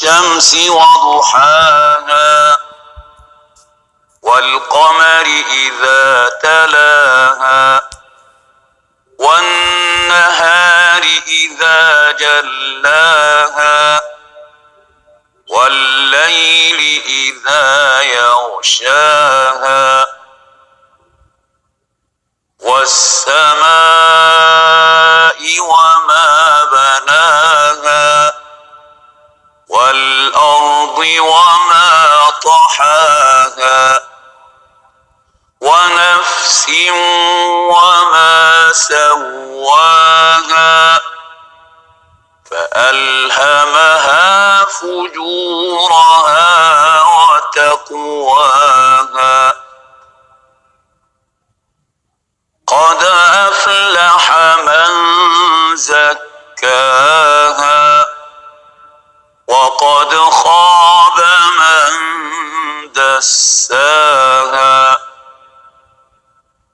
والشمس وضحاها والقمر إذا تلاها والنهار إذا جلاها والليل إذا يغشاها والسماء وما بناها والأرض وما طحاها ونفس وما سواها فألهمها فجورها وتقواها قد أفلح من زكاها وقد خاب من دساها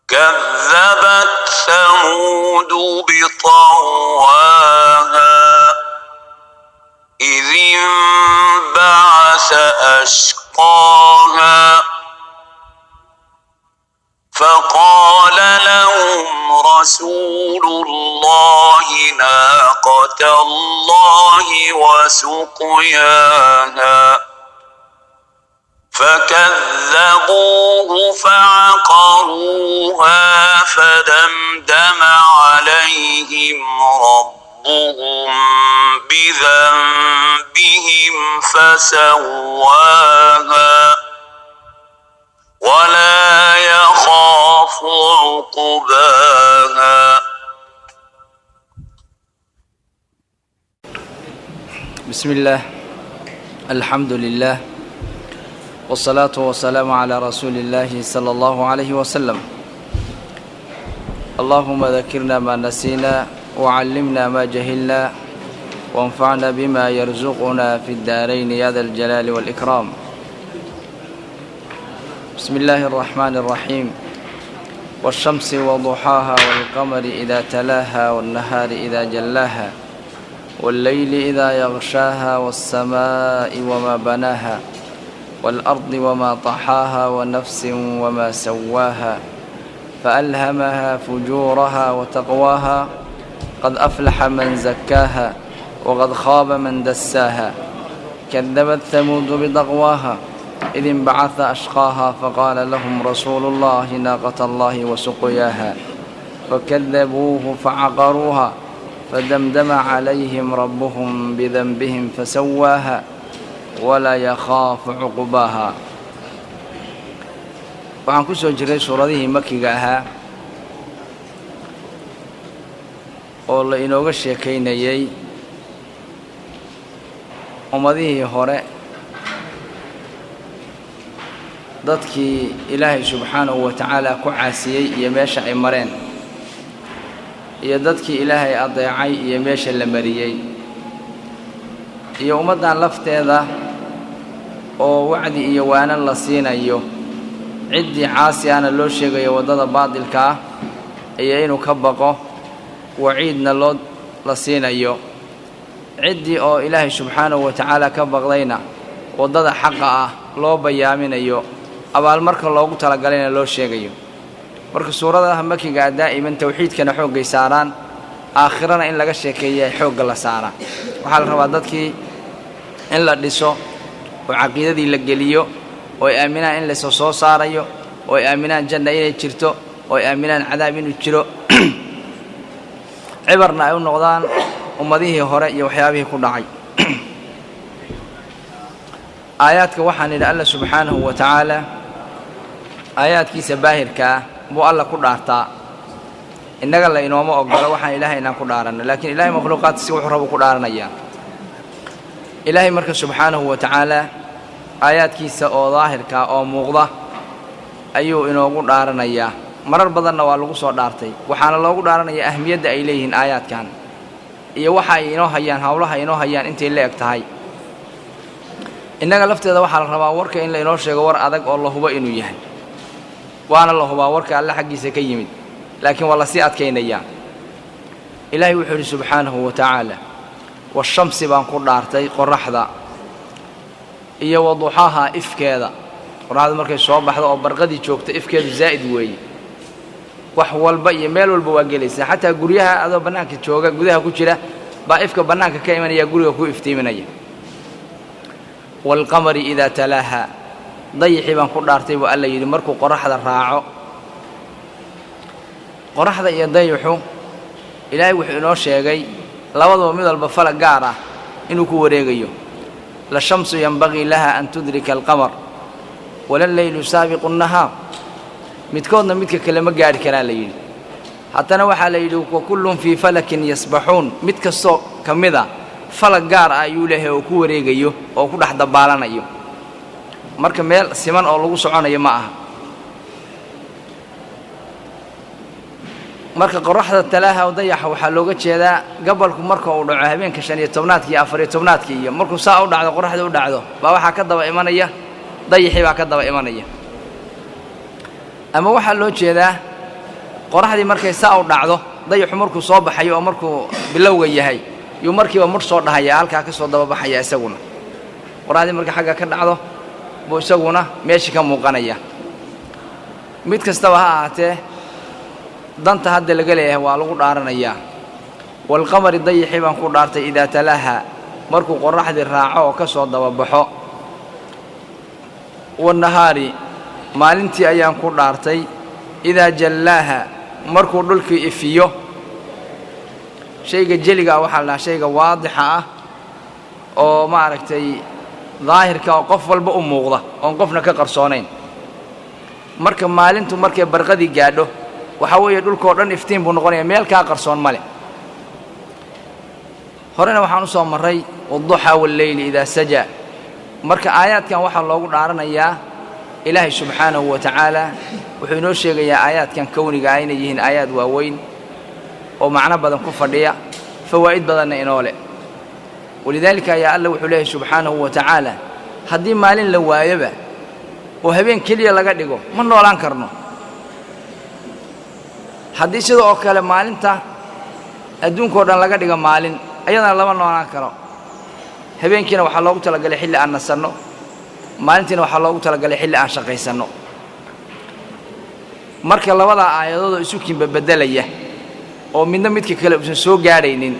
كذبت ثمود بطغواها إذ انبعث أشقاها فقال لهم رسول الله ناقة الله وسقياها فكذبوه فعقروها فدمدم عليهم ربهم بذنبهم فسواها ولا يخاف عقباها. بسم الله الحمد لله والصلاة والسلام على رسول الله صلى الله عليه وسلم. اللهم ذكرنا ما نسينا وعلمنا ما جهلنا وانفعنا بما يرزقنا في الدارين يا ذا الجلال والإكرام. بسم الله الرحمن الرحيم. والشمس وضحاها والقمر إذا تلاها والنهار إذا جلاها والليل إذا يغشاها والسماء وما بناها والأرض وما طحاها ونفس وما سواها فألهمها فجورها وتقواها قد أفلح من زكاها وقد خاب من دساها كذبت ثمود بطغواها إذ انبعث أشقاها فقال لهم رسول الله ناقة الله وسقياها فكذبوه فعقروها فدمدم عليهم ربهم بذنبهم فسواها ولا يخاف عقباها. waxaan ku soo jiray suuradihii makiga ahaa oo la inooga sheekaynayay ummadihii hore dadkii ilaahay subxaanahu wa tacaala ku caasiyey iyo meesha ay mareen iyo dadkii ilaahay adeecay iyo meesha la mariyey iyo ummaddan lafteeda oo wacdi iyo waanan la siinayo ciddii caasi ahna loo sheegayo waddada baadilka ah iyo inuu ka baqo waciidna la siinayo ciddii oo ilaahay subxaanahu wa tacaala ka baqdayna waddada xaqa ah loo bayaaminayo abaalmarka loogu talagalayna loo sheegayo. marka suuradaha makiga daa'iman tawxiidkana xoogay saaraan aakhirana in laga sheekeeyo xoog la saara. waxaa la rabaa dadkii in la dhiso oo caqiidadii la geliyo oo ay aaminaan in la soo saarayo oo ay aaminaan janna inay jirto oo ay aaminaan cadaab inuu jiro cibarna ay u noqdaan ummadihii hore iyo waxyaabihii ku dhacay. aayaadka waxaan idhi alla subxaanahu wa tacaala aayaadkiisa baahirka ah buu alla ku dhaartaa. innaga la inooma ogolo waxaan ilaahay inaan ku dhaaranno laakiin ilaahay makhluuqaadkiisa wuxuu rabo ku dhaaranayaa. ilaahay marka subxaanahu wa tacaala aayaadkiisa oo daahirka oo muuqda ayuu inoogu dhaaranayaa. marar badanna waa lagu soo dhaartay waxaana loogu dhaaranayaa ahmiyadda ay leeyihiin aayaadkan iyo waxa ay inoo hayaan hawlaha inoo hayaan intay la eg tahay. innaga lafteeda waxaa la rabaa warka in la inoo sheego war adag oo la hubo inuu yahay waana la hubaa warka alle xaggiisa ka yimid laakiin waa la sii adkaynayaa. ilaahay wuxuu yidhi subxaanahu wa tacaala washamsi baan ku dhaartay qoraxda iyo waduxaha ifkeeda qoraxda markay soo baxdo oo barqadii joogto ifkeedu zaa'id weeye wax walba iyo meel walba waa gelaysaa xataa guryaha adoo bannaanka jooga gudaha ku jira baa ifka bannaanka ka imanaya guriga ku iftiiminaya walqamari idaa talaaha dayixii baan ku dhaartay buu alla yidhi markuu qoraxda raaco qoraxda iyo dayixu ilaahay wuxuu inoo sheegay labadaba mid walba falag gaar ah inuu ku wareegayo la shamsu yanbagii laha an tudrika alqamar wala leylu saabiqu nnahaar midkoodna midka kale ma gaari karaa la yidhi haddana waxaa la yidhi wa kullun fii falakin yasbaxuun mid kastoo ka mida falag gaar ah ayuu leeyahay oo ku wareegayo oo ku dhex dabaalanayo marka meel siman oo lagu soconayo ma aha marka qoraxda talaaha dayaxa waxaa looga jeedaa gabalku marka uu dhaco habeenka 15 iyo 14 iyo markuu saa u dhacdo qoraxda u dhacdo baa waxa ka daba imanaya dayixii baa ka daba imanaya ama waxa loo jeedaa qoraxdii markay saa u dhacdo dayixu markuu soo baxayo oo markuu bilowga yahay iyo markiiba mur soo dhahaya halka ka soo daba baxaya isaguna qoraxdii markay xagga ka dhacdo buu isaguna meeshii ka muuqanaya mid kastaba ha ahaatee danta hadda laga leeyahay waa lagu dhaaranayaa walqamari dayixii baan ku dhaartay idaa talaaha markuu qoraxdii raaco oo ka soo daba baxo wannahaari maalintii ayaan ku dhaartay idaa jallaaha markuu dhulkii ifiyo shayga jeliga waxaa la shayga waadixa ah oo maaragtay daahirka oo qof walba u muuqda oon qofna ka qarsoonayn marka maalintu markay barqadii gaadho waxa weeye dhulkoo dhan iftiin buu noqonayaa meel kaa qarsoon male horena waxaan u soo marray wadduxa walleyli idaa saja marka aayaadkan waxaa loogu dhaaranayaa ilaahay subxaanahu wa tacaala wuxuu inoo sheegayaa aayaadkan kowniga ah inay yihiin aayaad waaweyn oo macno badan ku fadhiya fawaa'id badanna inoo leh walidaalika ayaa alla wuxuu leeyahay subxaanahu wa tacaala haddii maalin la waayoba oo habeen keliya laga dhigo ma noolaan karno haddii sida oo kale maalinta adduunkoo dhan laga dhigo maalin ayadana lama noolaan karo habeenkiina waxaa loogu talagalay xilli aan nasanno maalintiina waxaa loogu talagalay xilli aan shaqaysanno marka labadaa aayadoodoo isu kinbabedelaya oo midna midka kale uusan soo gaadhaynin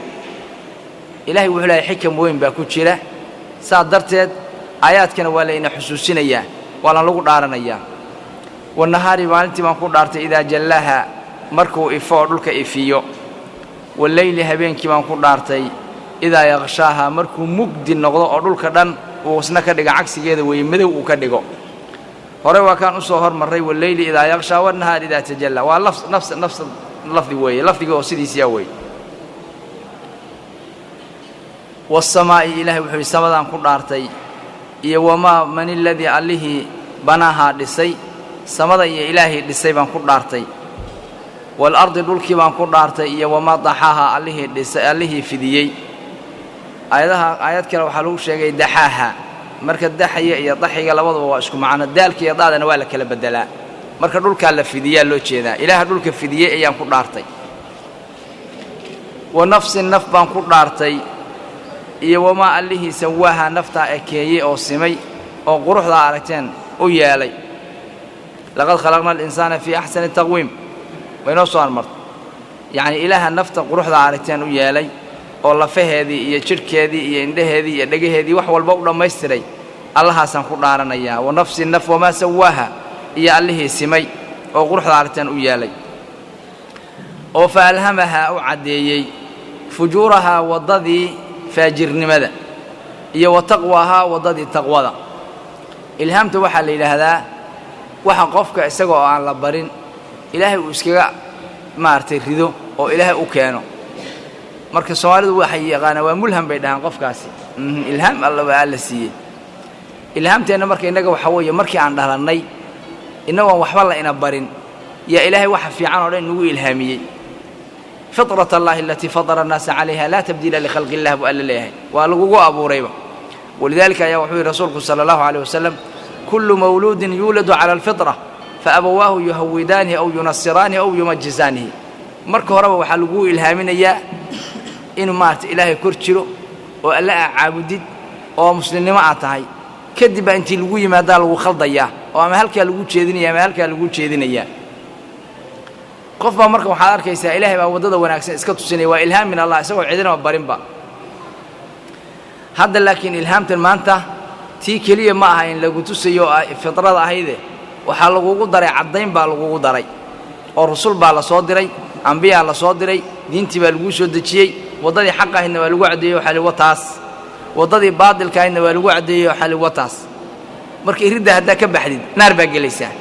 ilaahay wuxuu leeyahay xikam weyn baa ku jira saa darteed aayaadkana waa layna xusuusinayaa waana lagu dhaaranayaa wannahaari maalintii baan ku dhaartay idaa jallaaha markuu ifo oo dhulka ifiyo walleyli habeenkii baan ku dhaartay idaa yaqshaaha markuu mugdi noqdo oo dhulka dhan uu isna ka dhiga cagsigeeda weeye madow uu ka dhigo hore waa kaan u soo hormarray walleyli idaa yaqshaa wannahaari idaa tajallaa waa nafs lafdi weeye lafdiga oo sidiisiyaa weeye wasamaa'i ilaahay wuxuu yidhi samadaan ku dhaartay iyo wamaa man iladii allihii banaahaa dhisay samada iyo ilaahay dhisay baan ku dhaartay waalardi dhulkii baan ku dhaartay iyo wamaa daxaaha allihii dhisay allihii fidiyey aayad kale waxaa lagu sheegay daxaaha marka daxaya iyo daxiga labaduba waa isku macno daalka iyo daadana waa la kala bedelaa marka dhulkaa la fidiyaa loo jeedaa ilaaha dhulka fidiyey ayaan ku dhaartay wa nafsin naf baan ku dhaartay iyo wamaa allihii sawaaha naftaa ekeeyey oo simay oo quruxdaa aragteen u yeelay laqad khalaqna alinsaana fii axsani taqwiim waynoo soo armarta yacni ilaaha nafta quruxdaa aragteen u yeelay oo lafaheedii iyo jidhkeedii iyo indhaheedii iyo dhegaheedii wax walba u dhammaystiray allahaasaan ku dhaaranayaa wa nafsin naf wamaa sawaaha iyo allihii simay oo quruxdaa aragteen u yeelay oo fa alhamahaa u caddeeyey fujuurahaa waddadii faajirnimada iyo wa taqwaahaa waddadii taqwada ilhaamta waxaa la yidhaahdaa waxa qofka isaga oo aan la barin ilaahay uu iskaga maaragtay rido oo ilaahay u keeno marka soomaalidu waxay yaqaanaan waa mulham bay dhahaan qofkaasi ilhaam alla waa alla siiyey ilhaamteenna marka innaga waxaa weeye markii aan dhalannay innagoon waxba la ina barin yaa ilaahay waxa fiican oo dhan inagu ilhaamiyey فطرة الله التي فطر الناس عليها لا تبديل لخلق الله بألا ليها والغوغو أبو ريبة ولذلك يا وحي رسولك صلى الله عليه وسلم كل مولود يولد على الفطرة فأبواه يهودانه أو ينصرانه أو يمجزانه مركو ربا وحلقوه إلهامنا يا إنه مات إلهي كرتشلو وألا عابدد ومسلم ما أعطاهي kadib baa intii lagu yimaadaa lagu khaldayaa oo ama halkaa lagu jeedinaya ama halkaa lagu jeedinayaa qof baa marka waxaad arkaysaa ilaahay baa waddada wanaagsan iska tusinaya waa ilhaam min allah isagoo cidinaba barinba hadda laakiin ilhaamtan maanta tii keliya ma aha in lagu tusayo fidrada ahayde waxaa lagugu daray caddayn baa lagugu daray oo rusul baa la soo diray ambiyaa la soo diray diintii baa lagu soo dejiyey waddadii xaq ahaydna waa lagu caddeeyey waxaa liwa taas waddadii baadilka ahaydna waa lagu caddeeyey waxaa liwa taas marka iridda haddaa ka baxdid naar baa gelaysaa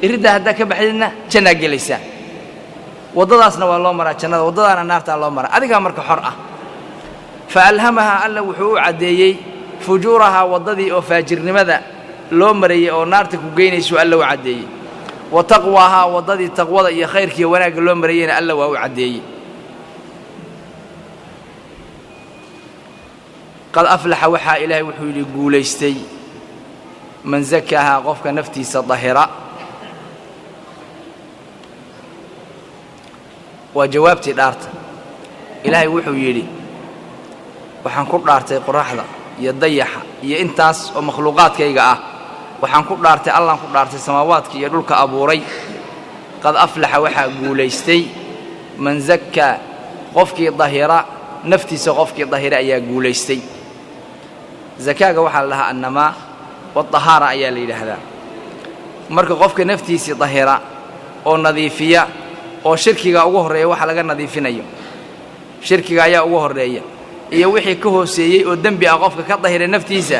iridda haddaa ka baxdidna jannaa gelaysaa waddadaasna waa loo maraa jannada waddadaana naartaa loo maraa adigaa marka xor ah fa alhamahaa alla wuxuu u caddeeyey fujuurahaa waddadii oo faajirnimada loo marayey oo naarta ku geynaysuu alla u caddeeyey wa taqwaahaa waddadii taqwada iyo khayrkiiyo wanaagga loo marayeyna alla waa u caddeeyey qad aflaxa waxaa ilaahay wuxuu yidhi guulaystay man zakaahaa qofka naftiisa dahira waa jawaabtii dhaarta ilaahay wuxuu yidhi waxaan ku dhaartay qoraxda iyo dayaxa iyo intaas oo makhluuqaadkayga ah waxaan ku dhaartay allaan ku dhaartay samaawaadka iyo dhulka abuuray qad aflaxa waxaa guulaystay man zakkaa qofkii dahira naftiisa qofkii dahira ayaa guulaystay zakaaga waxaa la dhahaa annamaa wadahaara ayaa la yidhaahdaa marka qofka naftiisii dahira oo nadiifiya oo shirkiga ugu horreeya waxa laga nadiifinayo shirkiga ayaa ugu horreeya iyo wixii ka hooseeyey oo dembi ah qofka ka dahira naftiisa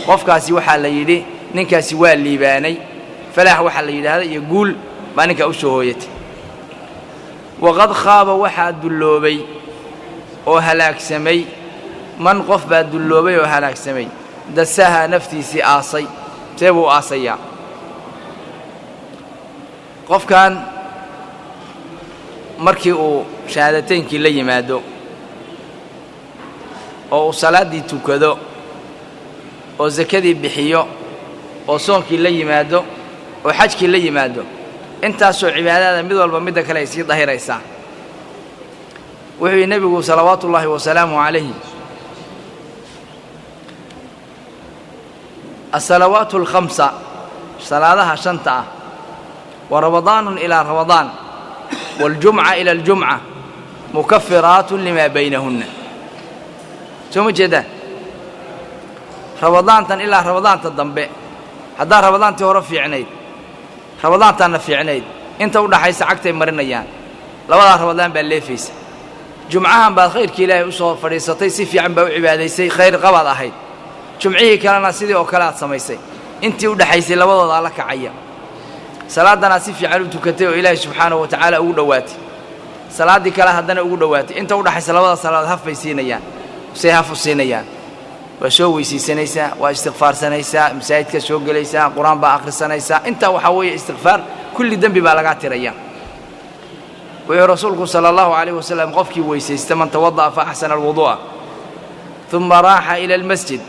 qofkaasi waxaa la yidhi ninkaasi waa liibaanay falaax waxaa la yidhaahda iyo guul baa ninkaa u soo hooyatay waqad khaaba waxaa dulloobay oo halaagsamay man qof baa dulloobay oo halaagsamay dasahaa naftiisii aasay see buu aasayaa qofkan markii uu shahaadataynkii la yimaado oo uu salaaddii tukado oo sakadii bixiyo oo soonkii la yimaado oo xajkii la yimaado intaasoo cibaadada mid walba midda kale ay sii dahiraysaa wuxuu yidhi nebigu salawaatu ullaahi wasalaamu calayhi الصلوات الخمسة صلاة شنطة ورمضان إلى رمضان والجمعة إلى الجمعة مكفرات لما بينهن ثم جدا رمضان تن إلى رمضان تضمبئ هذا رمضان تهرب في عنيد رمضان تن في عنيد أنت ولا حيس عكت مرنيان لو هذا رمضان بالليفيس جمعة بعد خير كلا يوصل فريستي سيف عم بعبادة سي خير قبض أحد جمعيه كلنا سيدي وكلات سميسي انت ودحيسي لبدودا لا كعيا صلاتنا سي في علو تكتو الهي سبحانه وتعالى او دhowaati salaadi kala hadana ugu dhowaati inta u dhaxaysa labada salaad hafaysiinayaan si hafusinayaan waa soo weysiisanaysa waa istighfaarsanaysa masaajidka soo galaysa quraan baa akhrisanaysa inta waxa weeye istighfaar kulli dambi baa laga tiraya wa rasuulku sallallahu alayhi wasallam qofkii weysaysta man tawadda fa ahsana alwudu'a thumma raha ila almasjid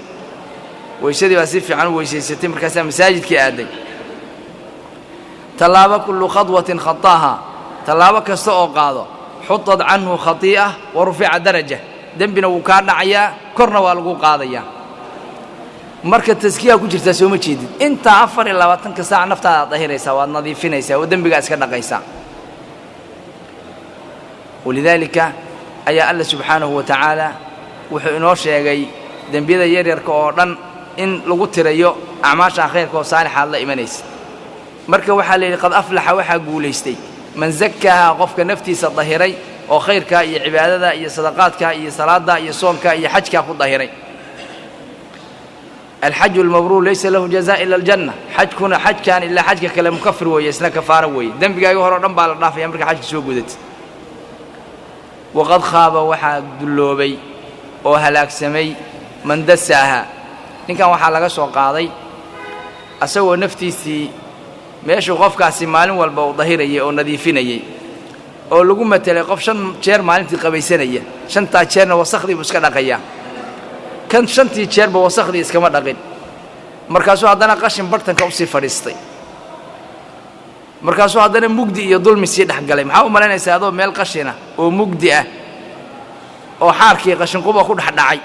ويشدي واسف عن ويسيستم مركز مساجد كأدي تلابا كل خطوة خطاها تلابا كسوء قاضو حطت عنه خطيئة ورفع درجة دنبنا وكان عيا كرنا والقو قاضية مركز تزكية كجر تسوي مجيد انت عفر إلا واتنك ساعة نفتها ظهير يسا والنظيفين يسا ودنبك أسكرنا قيسا ولذلك أي الله سبحانه وتعالى وحينوش يغي دنبيدا يريرك أوردن إن لغو تريو أعماشا خيرك وصالحا الله إيمانيس مركا وحا لي قد أفلح وحا قوليستي من زكاها قفك نفتيس الظهيري أو خيرك إيا عبادة إيا صدقاتك إيا صلاة إيا صومك إيا حجك أخو الظهيري الحج المبرور ليس له جزاء إلا الجنة حج كنا حج كان إلا حجك كلا مكفر ويسنا كفار وي دنبك يهر رنبا على الرافع يمرك حج سوق ودت وقد خاب وحا دلوبي أو هلاك سمي من دساها إن كان وحا لغا سو قاضي أسوى نفتيسي meeshu qofkaasi maalin walba uu dahirayay oo nadiifinayay oo lagu matalay qof shan jeer maalintii qabaysanaya shanta jeerna wasakhdii buu iska dhaqaya kan shantii jeerba wasakhdii iskama dhaqin markaasuu haddana qashin bartanka u sii fadhiistay markaasuu haddana mugdi iyo dulmi sii dhaxgalay maxaa u malaynaysaa adoo meel qashina oo mugdi ah oo xaarkii qashin quba ku dhaxdhacay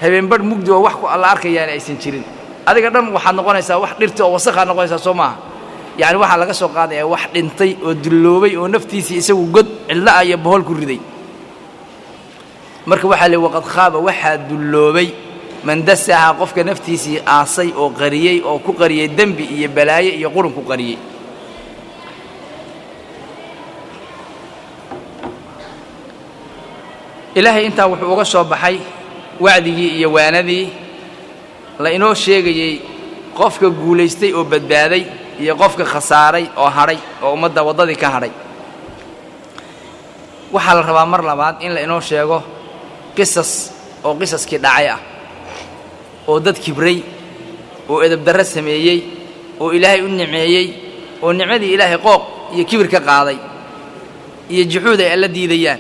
habeen bar mugdi oo wax ku alla arkayaan aysan jirin adiga dhan waxaad noqonaysaa wax dhirta oo wasakha noqonaysaa soo maaha yani waxa laga soo qaadayaa wax dhintay oo duloobay oo naftiisa isagu god cilla iyo bohol ku riday marka waxa la waqad khaaba waxa duloobay man dasaha qofka naftiisa aasay oo qariyay oo ku qariyay dambi iyo balaaye iyo qurun ku qariyay ilaahay inta wuxuu uga soo baxay wacdigii iyo waanadii la inoo sheegayay qofka guuleystay oo badbaaday iyo qofka khasaaray oo haray oo ummadda wadadii ka haray waxa la rabaa mar labaad in la inoo sheego qisas oo qisaskii dhacay ah oo dad kibray oo edeb darro sameeyey oo ilaahay u nimeeyey oo nicmadii ilaahay qooq iyo kibir ka qaaday iyo juxuud ay alla diidayaan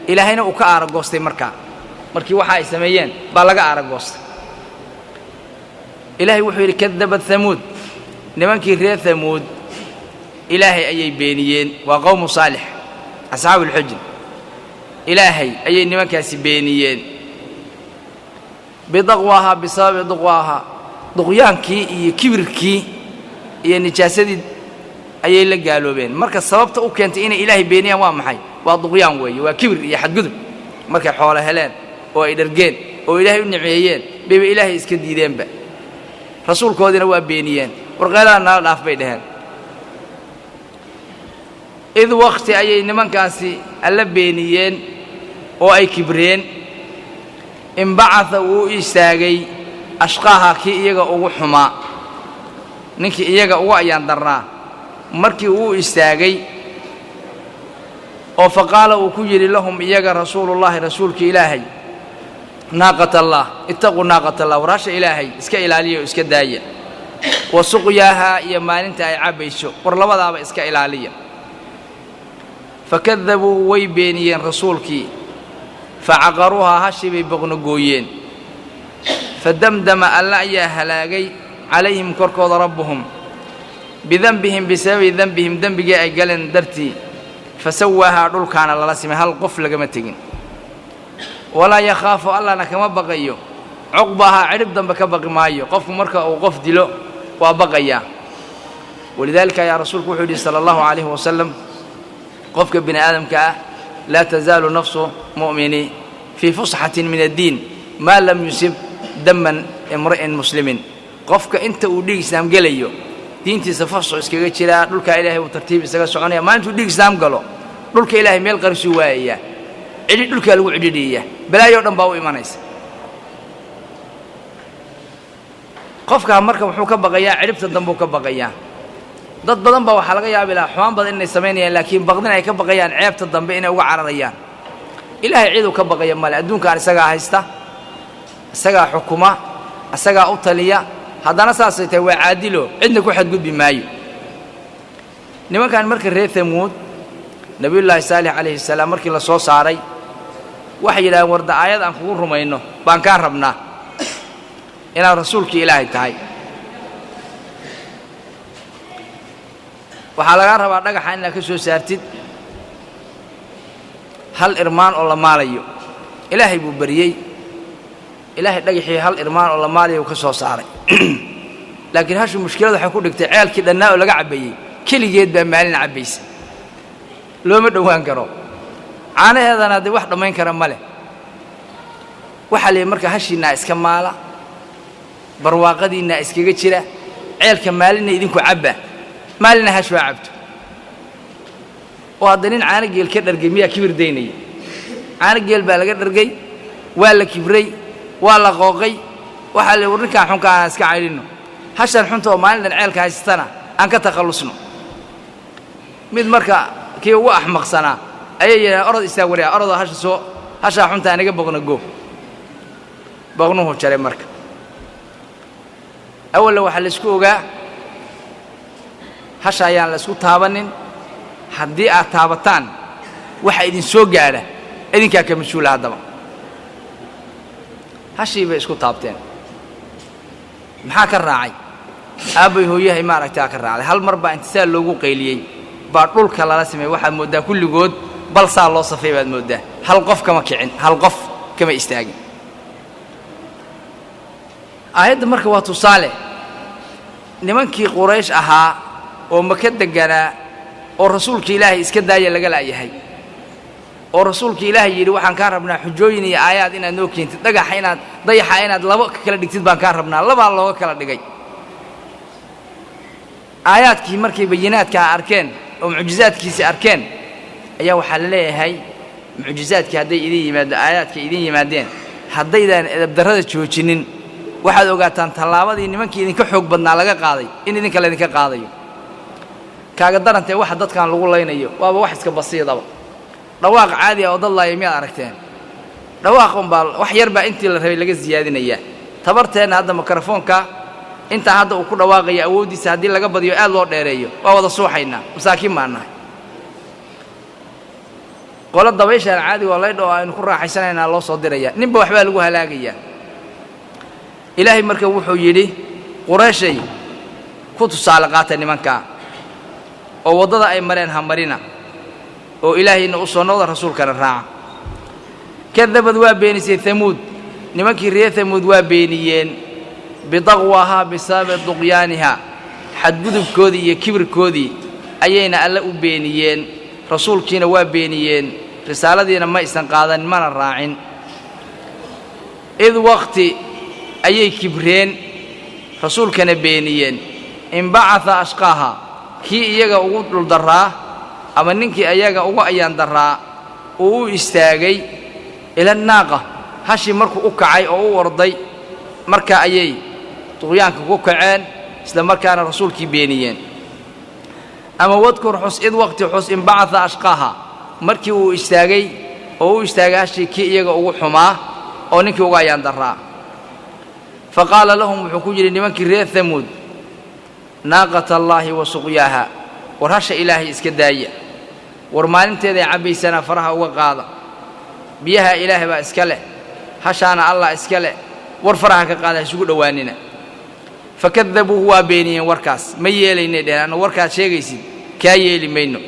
ilaahayna uu ka aaragoostay markii waxa ay sameeyeen baa laga aaragoostay ilaahay wuxuu yidhi kadabad thamuud nimankii reer thamuud ilaahay ayay beeniyeen waa qowmu saalix asxaabu ulxujr ilaahay ayay nimankaasi beeniyeen bidaqwaaha bisababi duqwaaha duqyaankii iyo kibirkii iyo nijaasadii ayay la gaaloobeen marka sababta u keentay inay ilaahay beeniyaan waa maxay waa duqyaan weeye waa kibir iyo xadgudub markay xoolo heleen oo ay dhargeen oo ilaahay u nimeeyeen bayba ilaahay iska diideenba rasuulkoodina waa beeniyeen warqeelaha nala dhaaf bay dhaheen id waqti ayay nimankaasi alla beeniyeen oo ay kibreen inbacatha wuu istaagay ashqaaha kii iyaga ugu xumaa ninkii iyaga ugu ayaan darnaa markii uu istaagay oo faqaala uu ku yidhi lahum iyaga rasuulullaahi rasuulka ilaahay naaqat allah ittaquu naaqat allah waraasha ilaahay iska ilaaliya oo iska daaya wa suqyaaha iyo maalinta ay cabbayso war labadaaba iska ilaaliya fakadabuu way beeniyeen rasuulkii facaqaruuhaa hashii bay boqnogooyeen fadamdama alla ayaa halaagay calayhim korkooda rabbuhum bidanbihim bisababi danbihim dembigii ay galeen dartii fasawaahaa dhulkaana lala simay hal qof lagama tegin walaa yakhaafu allana kama baqayo cuqbahaa cidhib dambe ka baqi maayo qofku marka uu qof dilo waa baqayaa walidaalika ayaa rasuulku wuxuu yidhi sala allahu calayhi wasalam qofka bini aadamka ah laa tazaalu nafsu mu'mini fii fusxatin min addiin maa lam yusib daman imri'in muslimin qofka inta uu dhiig islaam gelayo diintiisa fasxu iskaga jiraa dhulka ilaahay uu tartiib isaga soconaya maalintuu dhiig islaam galo dhulka ilaahay meel qarisuu waayayaa cidhi dhulkaa lagu cidhidhiiya balaayoo dhan baa u imanaysa qofkaa marka wuxuu ka baqayaa cidhibta dambuu ka baqayaa dad badan baa waxaa laga yaabi lahaa xumaan badan inay samaynayaan laakiin baqdin ay ka baqayaan ceebta dambe inay uga cararayaan ilaahay ciduu ka baqaya male adduunkaan isagaa haysta isagaa xukuma isagaa u taliya haddana saasay tahay waa caadilo cidna ku xadgudbi maayo nimankan marka reer thamuud nabiyullaahi saalix calayhi salaam markii la soo saaray waxay yidhahdeen warda aayad aan kugu rumayno baan kaa rabnaa inaad rasuulkii ilaahay tahay waxaa lagaa rabaa dhagaxa inaad ka soo saartid hal irmaan oo la maalayo ilaahay buu bariyey ilaahay dhagaxii hal irmaan oo la maalayo ka soo saaray laakiin hashu mushkiladu waxay ku dhigtay ceelkii dhannaa oo laga cabbayey keligeed baa maalin cabbaysa looma dhowaan karo caanaheedana haddii wax dhammayn kara ma leh waxaa leeyahy marka hashiinnaa iska maala barwaaqadiinnaa iskaga jira ceelka maalinna idinku cabba maalina hash waa cabto oo hadda nin caano geel ka dhargay miyaa kibir daynaya caano geel baa laga dhargay waa la kibray waa la qooqay waxaa la war ninkaan xunka aan iska caydhinno hashan xunta oo maalin dhan ceelka haysatana aan ka takhallusno mid marka kii ugu axmaqsanaa ayay yidhahdeen orod istaag waryaa orodoo hashaa xunta anaga boqno go boqnuhu jaray marka awalla waxaa la isku ogaa hasha ayaan la isku taabanin haddii aad taabataan waxa idin soo gaadha idinkaa ka mas-uula haddaba hashii bay isku taabteen maxaa ka raacay aabbay hooyahay maaragtaa ka raacday hal mar baa intisaal loogu qayliyey baa dhulka lala sameeyey waxaad mooddaa kulligood bal saa loo safay baad mooddaa hal qof kama kicin hal qof kama istaagin aayadda marka waa tusaale nimankii quraysh ahaa oo maka deganaa oo rasuulka ilaahay iska daaya laga laayahay oo rasuulka ilaahay yiri waxaan ka rabnaa xujooyin iyo aayaad inaad noo keentid dhagaxa inaad dayaxa inaad laba kala dhigtid baan ka rabnaa laba looga kala dhigay aayaadkii markay bayinaadka arkeen oo mucjizaadkiisa arkeen ayaa waxa la leeyahay mucjizaadkii haday idin yimaado aayaadka idin yimaadeen haddaydan edeb darrada joojinin waxaad ogaataan tallaabadii nimankii idinka xoog badnaa laga qaaday in idinka la idinka qaadayo kaaga darantay waxa dadkan lagu leynayo waaba wax iska basiidaba dhawaaq caadi ah oo dad laayay miyaad aragteen dhawaaqan baa wax yar baa intii la rabay laga ziyaadinaya tabarteena hadda mikrofoonka inta hadda uu ku dhawaaqay awoodiisa hadii laga badiyo aad loo dheereeyo waa wada suuxaynaa masaakiin maanahay qola dabaysha caadi waa leedo aynu ku raaxaysanayna loo soo diraya ninba waxba lagu halaagaya ilaahay marka wuxuu yiri qurayshay ku tusaale qaata nimanka oo wadada ay mareen ha marina oo ilaahayna u soo noqdo rasuulkana raaca kadabad waa beenisay thamuud nimankii reer thamuud waa beeniyeen bidaqwaha bisabab duqyaaniha xadgudubkoodii iyo kibirkoodii ayayna alla u beeniyeen rasuulkiina waa beeniyeen risaaladiina ma isan qaadan mana raacin id waqti ayay kibreen rasuulkana beeniyeen in ba'atha ashqaha kii iyaga ugu dhul daraa ama ninkii ayaga ugu ayaan daraa uu istaagay ila naaqa hashi markuu u kacay oo u orday marka ayay duqyaanka ku kaceen isla markaana rasuulkii beeniyeen ama wadkur xus id waqti xus in ba'atha ashqaha markii uu istaagay oo u istaagay hashi kii iyaga ugu xumaa oo ninkii ugu ayaan daraa faqala lahum wuxuu ku yiri nimankii reer thamuud naaqata allahi wa suqyaha war hasha ilaahay iska daaya war maalinteeda cabaysana faraha uga qaada biyaha ilaahay baa iska leh hashaana allah iska leh war faraha ka qaada isugu dhawaanina fakadabuhu wa beeniyeen warkaas ma yeelaynay dheeraan warkaas sheegaysid ka yeeli mayno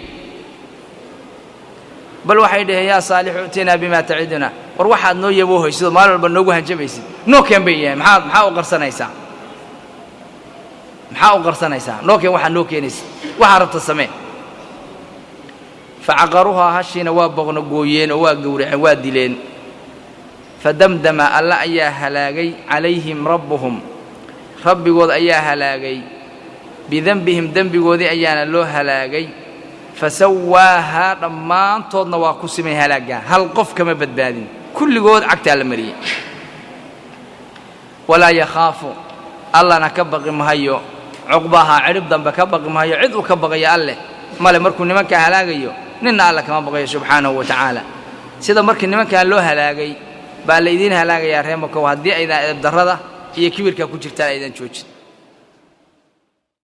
bal waxay dhahay yaa saalihu tina bima ta'iduna war waxaad noo yabo hayso maal walba noogu hanjabaysid noo keen bayeen maxaa u qarsanaysaa noo keen waxa noo keenaysid waxa rabta samee فعقروها هشينا وابغنا قويين وواقورعين وادلين فدمدم الله أيها هلاقي عليهم ربهم ربي قود أيها هلاقي بذنبهم ذنبي قود أيانا له هلاقي فسواها رمان طودنا واقسمي هلاقا هل قف كما بدبادين كل قود عكت على المريء ولا يخافوا الله نكبغ مهيو عقبها عرب ذنب كبغ مهيو عدو كبغ يا الله ما لمركو نمك هلاقيو ننا الله كما بقي سبحانه وتعالى سيدا مركي نمك لو هلاقي با ليدين هلاقي يا ريمكو هدي ايدا درده iyo kibirka ku jirta aydan joojin